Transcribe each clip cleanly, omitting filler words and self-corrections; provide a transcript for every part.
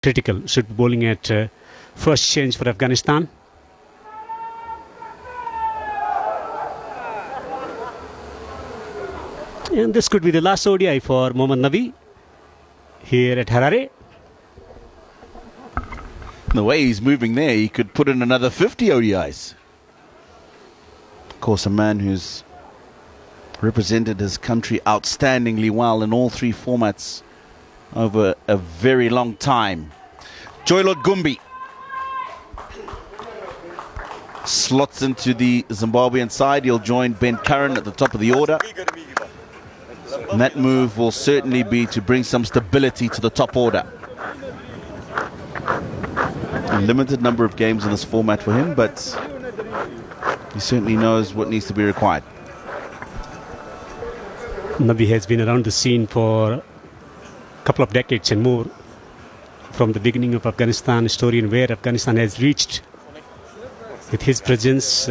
critical. Should be bowling at first change for Afghanistan. And this could be the last ODI for Mohammad Nabi here at Harare. The way he's moving there, he could put in another 50 ODIs. Of course, a man who's represented his country outstandingly well in all three formats over a very long time. Joylord Gumbi slots into the Zimbabwean side. He'll join Ben Curran at the top of the order. And that move will certainly be to bring some stability to the top order. A limited number of games in this format for him, but he certainly knows what needs to be required. Nabi has been around the scene for a couple of decades and more, from the beginning of Afghanistan story and where Afghanistan has reached with his presence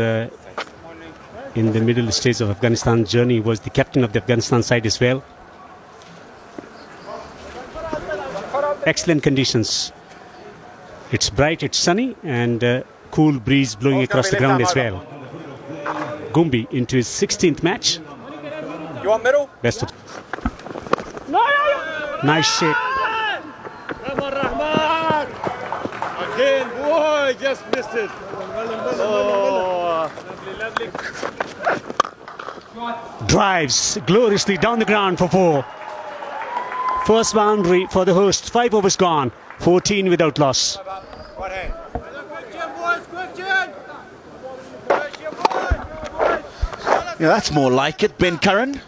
in the middle stage of Afghanistan journey. He was the captain of the Afghanistan side as well. Excellent conditions. It's bright, it's sunny, and cool breeze blowing across the ground as well. Gumbi into his 16th match. You want middle? Best of. Nice shape. Again, boy, just missed it. Oh. Drives gloriously down the ground for 4. First boundary for the host. 5 overs gone. 14 without loss. Yeah, that's more like it, Ben Curran.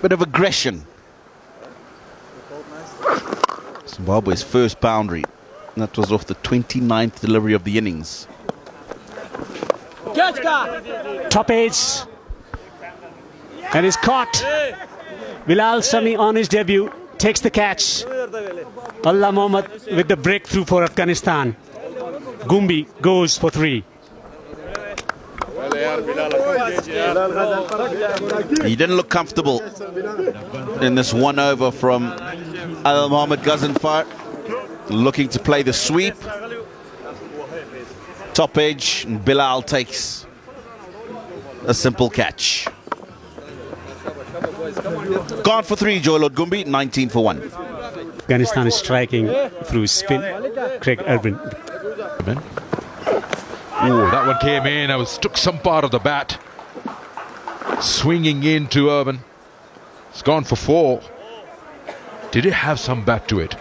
Bit of aggression. Zimbabwe's first boundary. And that was off the 29th delivery of the innings. Top edge. And is caught. Bilal Sami on his debut takes the catch. Allah Mohammad with the breakthrough for Afghanistan. Gumbi goes for 3. He didn't look comfortable in this one over from Al Mohammad Ghaznfar, looking to play the sweep. Top edge, and Bilal takes a simple catch. Gone for 3, Joylord Gumbi, 19 for 1. Afghanistan is striking through spin. Craig Urban. Oh, that one came in. Took some part of the bat. Swinging into Urban. It's gone for 4. Did it have some bat to it?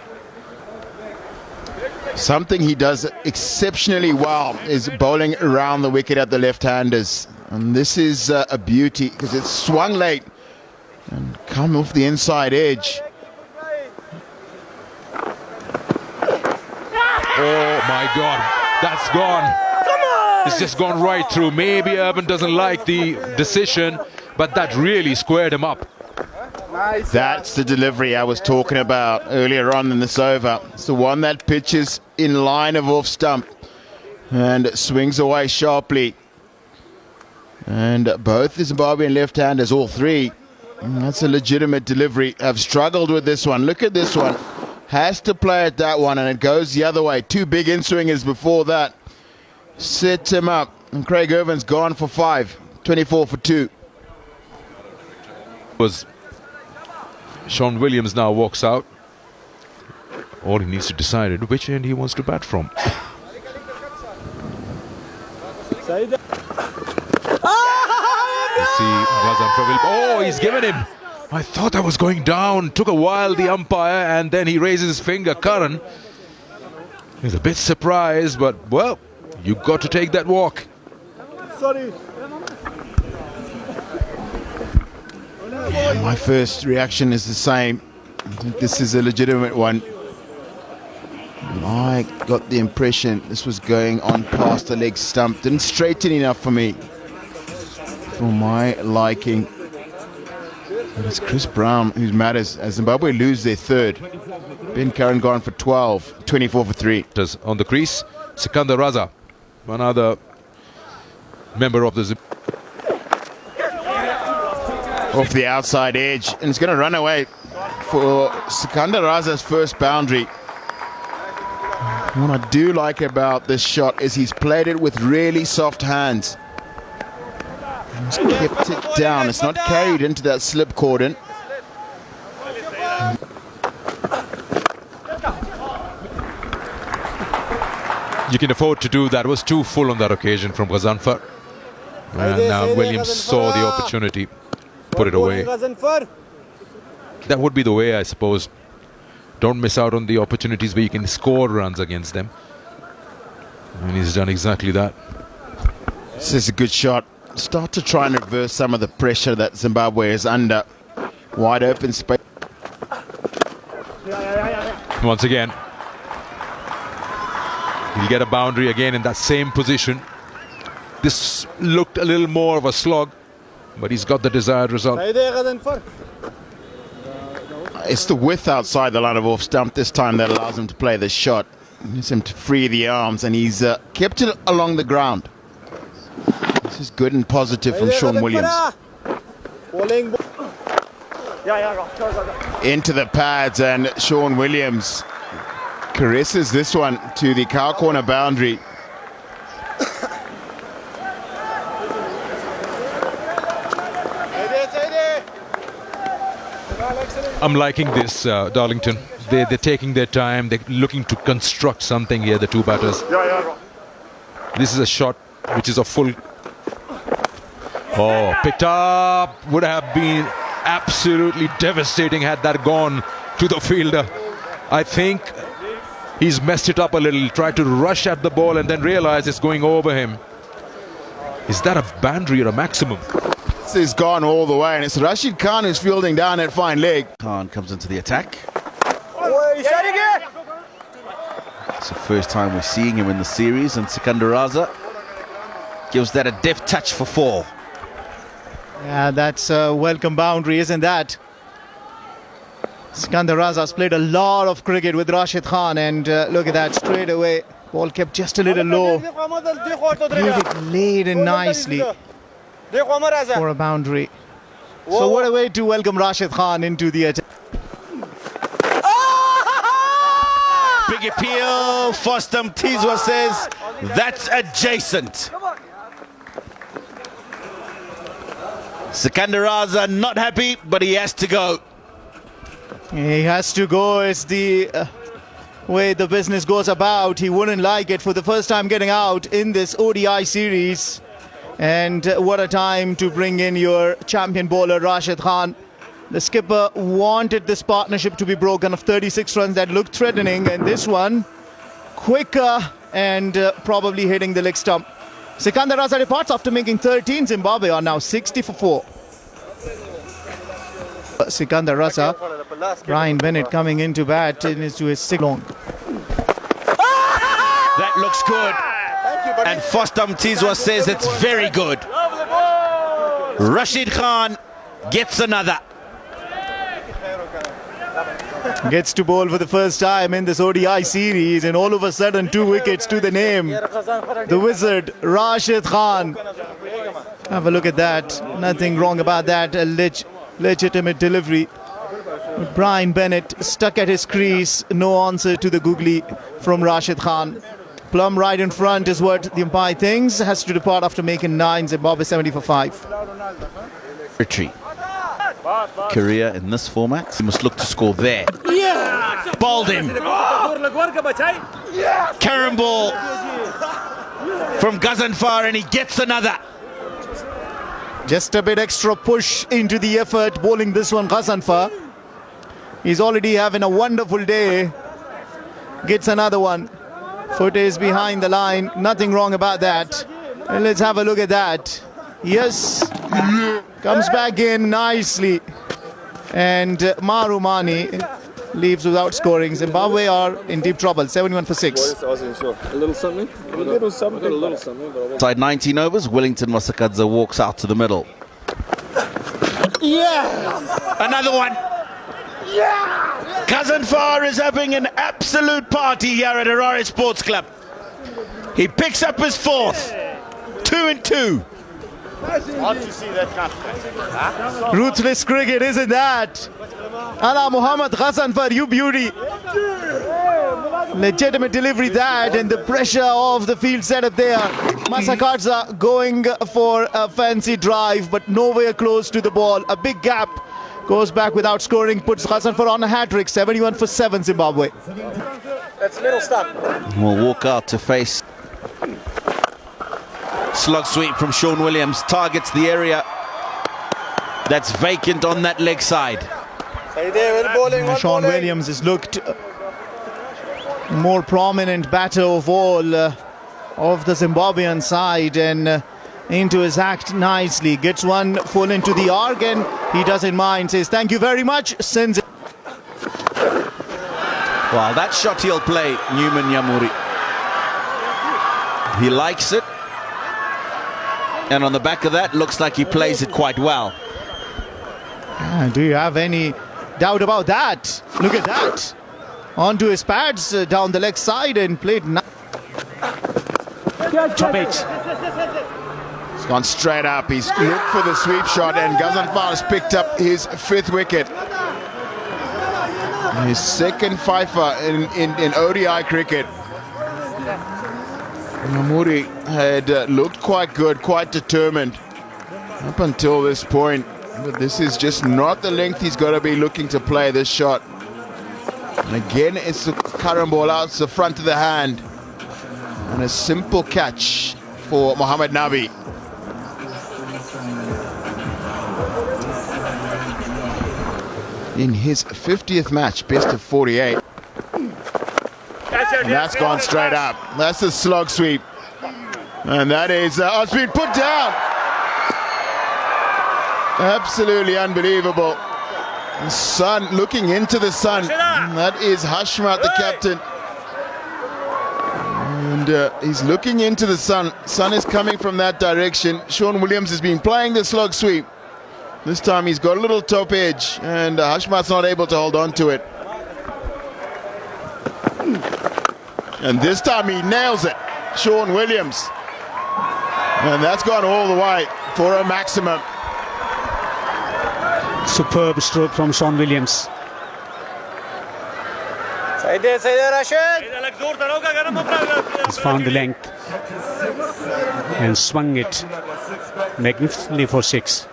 Something he does exceptionally well is bowling around the wicket at the left-handers. And this is a beauty because it's swung late and come off the inside edge. Oh my God, that's gone. It's just gone right through. Maybe Urban doesn't like the decision, but that really squared him up. That's the delivery I was talking about earlier on in this over. It's the one that pitches in line of off stump and swings away sharply. And both the Zimbabwean left-handers, all three, that's a legitimate delivery, have struggled with this one. Look at this one. Has to play at that one, and it goes the other way. 2 big in-swingers before that. Sets him up. And Craig Irvin's gone for 5. 24 for 2. Sean Williams now walks out. All he needs to decide is which end he wants to bat from. Oh, he's given him. I thought I was going down. Took a while, the umpire, and then he raises his finger. Curran. He's a bit surprised, but, well, you got to take that walk. Sorry. Yeah, my first reaction is the same. I think this is a legitimate one. I got the impression this was going on past the leg stump. Didn't straighten enough for me, for my liking. But it's Chris Brown who matters as Zimbabwe lose their 3rd. Ben Curran gone for 12, 24 for 3. On the crease, Sikandar Raza, another member of the off the outside edge, and it's going to run away for Sikandar Raza's first boundary. What I do like about this shot is he's played it with really soft hands. He's kept it down. It's not carried into that slip cordon. You can afford to do that. It was too full on that occasion from Ghazanfar. And Williams saw the opportunity, put it away. That would be the way, I suppose. Don't miss out on the opportunities where you can score runs against them. And he's done exactly that. This is a good shot. Start to try and reverse some of the pressure that Zimbabwe is under. Wide open space. Once again, he'll get a boundary again in that same position. This looked a little more of a slog, but he's got the desired result. It's the width outside the line of off stump this time that allows him to play this shot. Needs him to free the arms, and he's kept it along the ground. This is good and positive from Sean Williams. Into the pads, and Sean Williams caresses this one to the cow corner boundary. I'm liking this, Darlington. They're taking their time. They're looking to construct something here, the two batters. This is a shot which is a full... Oh, picked up. Would have been absolutely devastating had that gone to the fielder. I think he's messed it up a little. Tried to rush at the ball and then realized it's going over him. Is that a boundary or a maximum? This is gone all the way, and it's Rashid Khan who's fielding down that fine leg. Khan comes into the attack. It's the first time we're seeing him in the series, and Sikandar Raza gives that a deft touch for 4. Yeah, that's a welcome boundary, isn't that? Sikandar Raza's played a lot of cricket with Rashid Khan, and look at that, straight away. Ball kept just a little low. It laid in nicely for a boundary. So what a way to welcome Rashid Khan into the attack. Big appeal. Fostam Tizwa says that's adjacent. Sikandar Raza not happy, but he has to go. He has to go. It's the way the business goes about. He wouldn't like it for the first time getting out in this ODI series. And what a time to bring in your champion bowler, Rashid Khan. The skipper wanted this partnership to be broken of 36 runs that looked threatening, and this one quicker and probably hitting the leg stump. Sikandar Raza departs after making 13. Zimbabwe are now 60 for 4. Sikandar Raza, Brian Bennett coming into bat into his 6th long. That looks good. And Fostam Tizwa says it's very good. Rashid Khan gets another. Gets to bowl for the first time in this ODI series, and all of a sudden 2 wickets to the name. The wizard, Rashid Khan. Have a look at that. Nothing wrong about that. A legitimate delivery. Brian Bennett stuck at his crease. No answer to the googly from Rashid Khan. Plum right in front is what the umpire thinks. Has to depart after making 9. Zimbabwe 70 for 5. Retreat. Career in this format. He must look to score there. Yeah! Bowled him. Carrom ball from Ghazanfar, and he gets another. Just a bit extra push into the effort, bowling this one, Ghazanfar. He's already having a wonderful day. Gets another one. Foot is behind the line. Nothing wrong about that. And let's have a look at that. Yes. Comes back in nicely. And Marumani leaves without scoring. Zimbabwe are in deep trouble. 71 for 6. A little something? A little something. Side 19 overs. Wellington Masakadza walks out to the middle. Yeah! Another one. Yeah! Ghazanfar is having an absolute party here at Harare Sports Club. He picks up his 4th. 2 and 2. Ruthless cricket, isn't that? Ala Muhammad Ghazanfar, you beauty. Legitimate delivery that, and the pressure of the field setup there. Masakadza going for a fancy drive, but nowhere close to the ball. A big gap. Goes back without scoring, puts Ghazanfar on a hat-trick. 71 for 7, Zimbabwe. That's middle stump. Will walk out to face. Slug sweep from Sean Williams. Targets the area that's vacant on that leg side. Sean Williams has looked more prominent batter of all of the Zimbabwean side, and into his act nicely. Gets one full into the arc, and he doesn't mind. Says thank you very much. Sends it. Well, that shot he'll play, Newman Yamuri. He likes it. And on the back of that, looks like he plays it quite well. Do you have any doubt about that? Look at that. Onto his pads down the leg side and played. Top 8. He's gone straight up. He's looked for the sweep shot, and Ghazanfar has picked up his 5th wicket. His 2nd fifer in ODI cricket. Yamuri had looked quite good, quite determined up until this point. But this is just not the length he's got to be looking to play this shot. And again, it's the current ball out the front of the hand. And a simple catch for Mohammad Nabi. In his 50th match, best of 48. And that's gone straight up. That's the slog sweep. And that is, it's been put down. Absolutely unbelievable. The sun, looking into the sun. That is Hashmat, the captain. And he's looking into the sun. Sun is coming from that direction. Sean Williams has been playing the slog sweep. This time he's got a little top edge, and Hashmat's not able to hold on to it. And this time he nails it, Sean Williams. And that's gone all the way for a maximum. Superb stroke from Sean Williams. He's found the length and swung it magnificently for 6.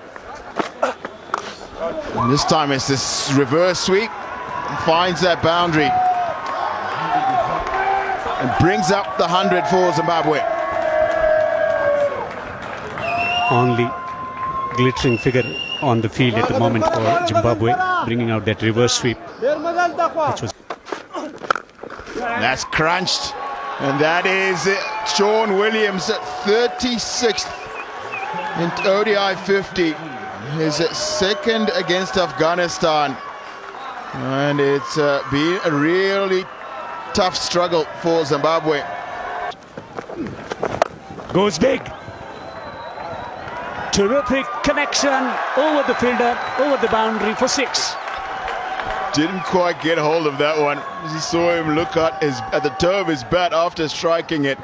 And this time it's this reverse sweep, finds that boundary and brings up the 100 for Zimbabwe. Only glittering figure on the field at the moment for Zimbabwe, bringing out that reverse sweep, which was. That's crunched, and that is Sean Williams at 36th in ODI 50. His 2nd against Afghanistan, and it's been a really tough struggle for Zimbabwe. Goes big. Terrific connection over the fielder, over the boundary for 6. Didn't quite get hold of that one. You saw him look at the toe of his bat after striking it.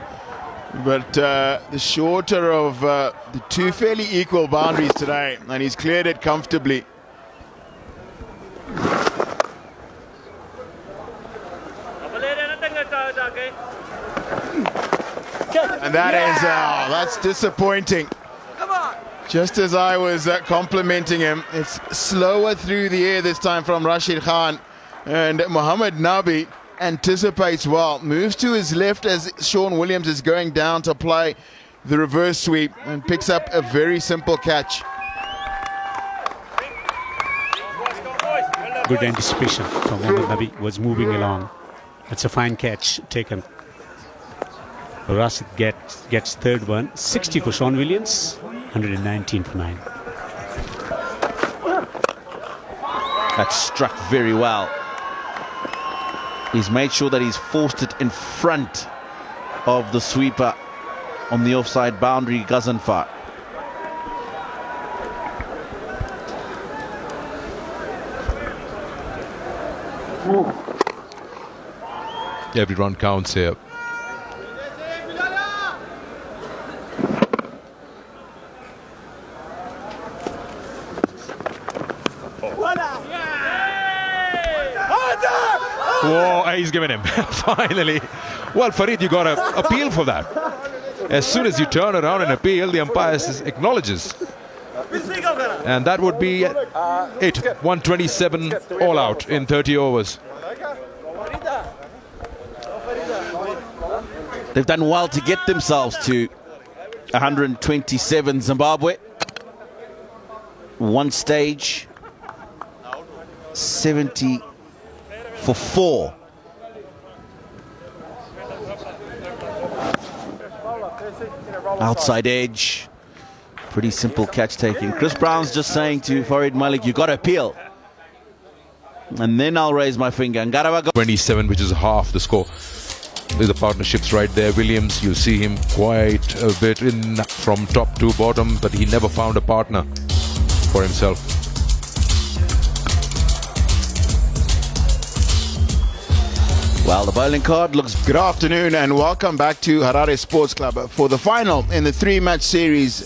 But the shorter of the 2 fairly equal boundaries today, and he's cleared it comfortably. And that is, that's disappointing. Just as I was complimenting him, it's slower through the air this time from Rashid Khan, and Mohammad Nabi anticipates well, moves to his left as Sean Williams is going down to play the reverse sweep, and picks up a very simple catch. Good anticipation from Mohammad Nabi, was moving along. That's a fine catch taken. Rashid gets 3rd one. 60 for Sean Williams, 119 for 9. That's struck very well. He's made sure that he's forced it in front of the sweeper on the offside boundary, Ghazanfar. Every run counts here. Whoa, he's given him. Finally. Well, Farid, you got to appeal for that. As soon as you turn around and appeal, the umpire acknowledges. And that would be it. 127 all out in 30 overs. They've done well to get themselves to 127 Zimbabwe. One stage, 70 for 4. Outside edge. Pretty simple catch taking. Chris Brown's just saying to Farid Malik, you got to appeal. And then I'll raise my finger. And 27, which is half the score. There's the partnerships right there. Williams, you'll see him quite a bit in from top to bottom, but he never found a partner for himself. Well, the bowling card looks Good afternoon and welcome back to Harare Sports Club for the final in the 3-match series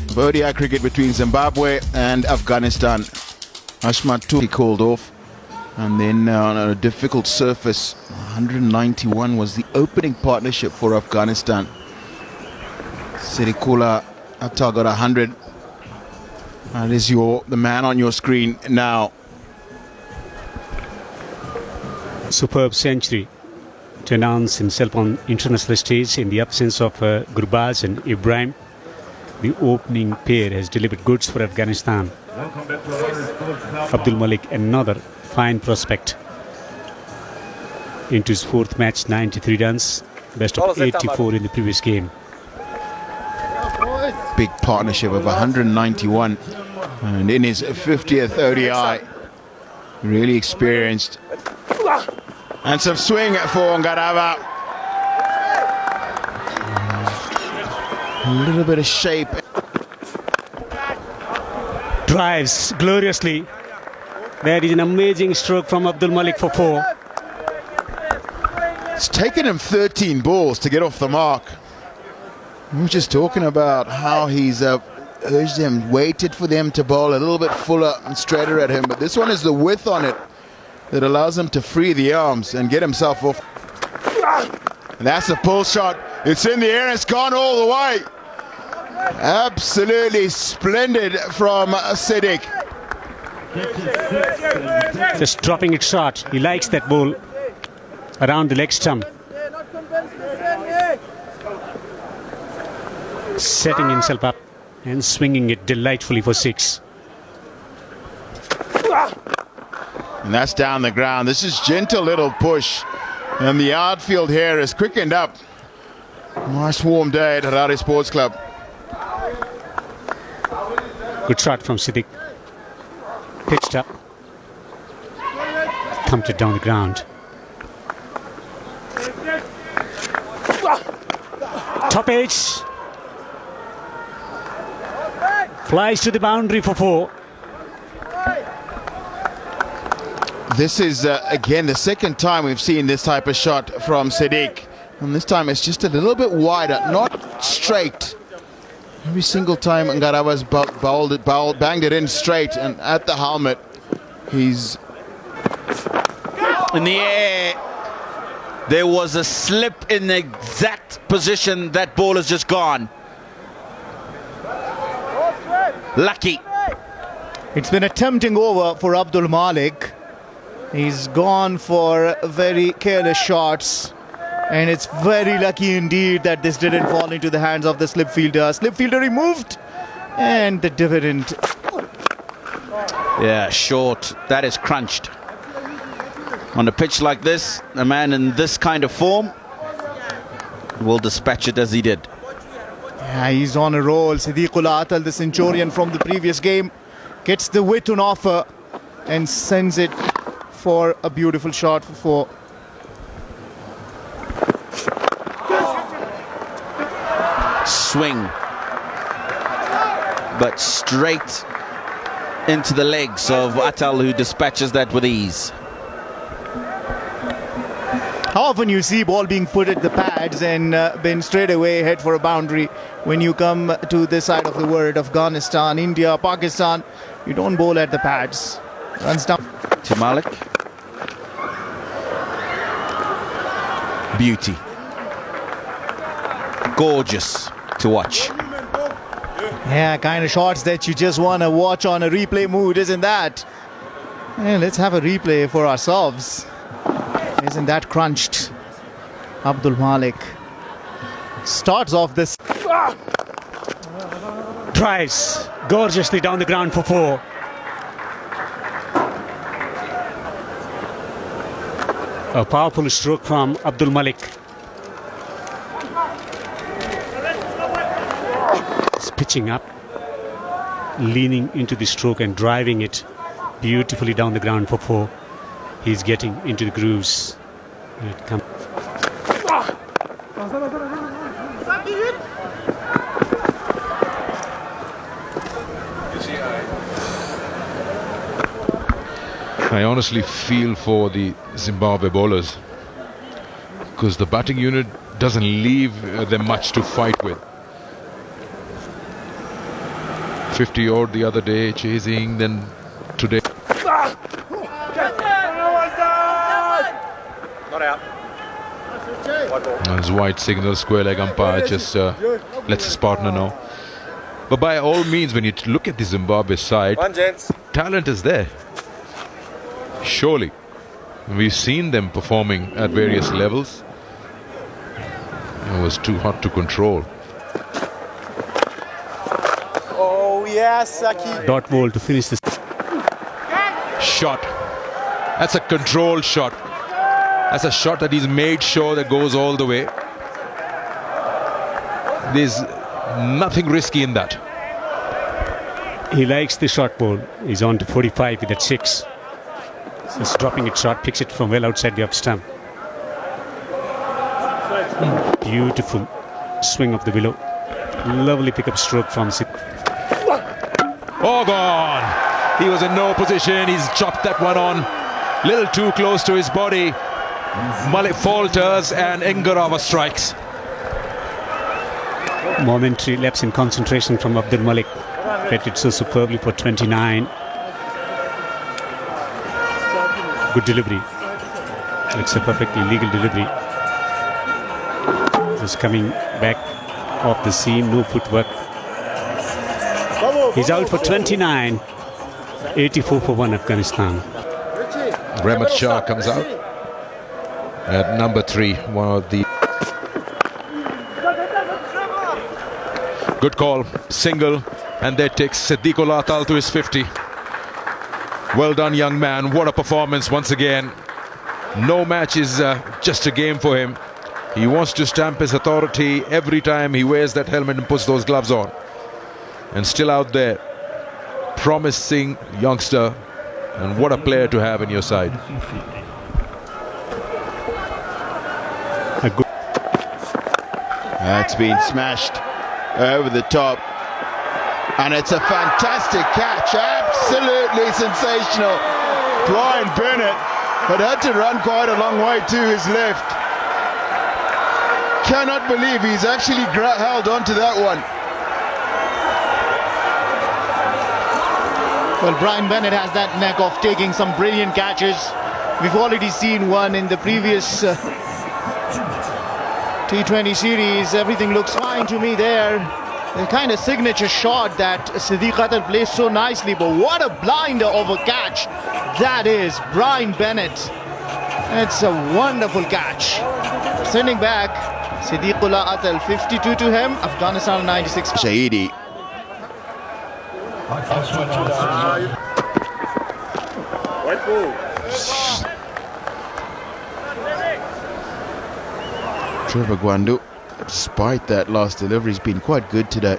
of ODI cricket between Zimbabwe and Afghanistan. Ashmat Tuli called off, and then on a difficult surface, 191 was the opening partnership for Afghanistan. Sirikula Atta got 100. That is the man on your screen now. Superb century to announce himself on international stage in the absence of Gurbaz and Ibrahim. The opening pair has delivered goods for Afghanistan. Abdul Malik, another fine prospect. Into his 4th match, 93 runs, best of 84 in the previous game. Big partnership of 191, and in his 50th ODI, really experienced. And some swing for Ngarava. A little bit of shape. Drives gloriously. That is an amazing stroke from Abdul Malik for 4. It's taken him 13 balls to get off the mark. We were just talking about how he's urged them, waited for them to bowl a little bit fuller and straighter at him, but this one is the width on it that allows him to free the arms and get himself off. And that's a pull shot. It's in the air and it's gone all the way. Absolutely splendid from Siddiq. Just dropping it short. He likes that ball around the leg stump. Setting himself up and swinging it delightfully for 6. And that's down the ground. This is gentle little push. And the outfield here is quickened up. Nice warm day at Harare Sports Club. Good shot from Siddiq. Pitched up. Thumped it down the ground. Top edge. Flies to the boundary for 4. This is, again, the second time we've seen this type of shot from Siddiq. And this time it's just a little bit wider, not straight. Every single time Ngarava's banged it in straight and at the helmet. He's in the air. There was a slip in the exact position that ball has just gone. Lucky. It's been a tempting over for Abdul Malik. He's gone for very careless shots, and it's very lucky indeed that this didn't fall into the hands of the slip fielder. Slip fielder removed, and the dividend. Yeah, short. That is crunched. On a pitch like this, a man in this kind of form will dispatch it as he did. Yeah, he's on a roll. Siddiqullah Atal, the Centurion from the previous game, gets the width on offer and sends it for a beautiful shot for 4. Swing, but straight into the legs of Atal, who dispatches that with ease. How often you see ball being put at the pads and been straight away head for a boundary? When you come to this side of the world, Afghanistan, India, Pakistan, you don't bowl at the pads. Runs down To Malik. Beauty. Gorgeous to watch. Yeah, kind of shots that you just want to watch on a replay mood, isn't that? Yeah, let's have a replay for ourselves. Isn't that crunched? Abdul Malik starts off this. Drives gorgeously down the ground for 4. A powerful stroke from Abdul Malik. He's pitching up, leaning into the stroke and driving it beautifully down the ground for 4. He's getting into the grooves. Here it comes. I honestly feel for the Zimbabwe bowlers, because the batting unit doesn't leave them much to fight with. 50 odd the other day chasing, then today. Not out. As white signal, square leg umpire just lets his partner know. But by all means, when you look at the Zimbabwe side, talent is there. Surely. We've seen them performing at various levels. It was too hot to control. Oh yes, Saki. Dot ball to finish this. Shot. That's a controlled shot. That's a shot that he's made sure that goes all the way. There's nothing risky in that. He likes the short ball. He's on to 45 with that 6. He's dropping it short, picks it from well outside the up stump. Beautiful swing of the willow. Lovely pickup stroke from Sid. Oh, gone. He was in no position. He's chopped that one on. Little too close to his body. Malik falters and Ingarava strikes. Momentary lapse in concentration from Abdul Malik. Played it so superbly for 29. Good delivery. It's a perfectly legal delivery. Just coming back off the seam, no footwork. He's out for 29. 84 for 1 Afghanistan. Rehmat Shah comes out at number 3. One of the good call, single, and that takes Siddiqullah Atal to his 50. Well done, young man. What a performance once again. No match is just a game for him. He wants to stamp his authority every time he wears that helmet and puts those gloves on. And still out there, promising youngster, and what a player to have in your side. That's been smashed over the top. And it's a fantastic catch. Absolutely sensational. Brian Bennett had to run quite a long way to his left. Cannot believe he's actually held on to that one. Well, Brian Bennett has that knack of taking some brilliant catches. We've already seen one in the previous T20 series. Everything looks fine to me there. The kind of signature shot that Siddiq Atal plays so nicely, but what a blinder of a catch that is. Brian Bennett. It's a wonderful catch. Sending back Siddiqullah Atal, 52 to him, Afghanistan 96. Shahidi. White ball. Trevor Gwandu, despite that last delivery, has been quite good today.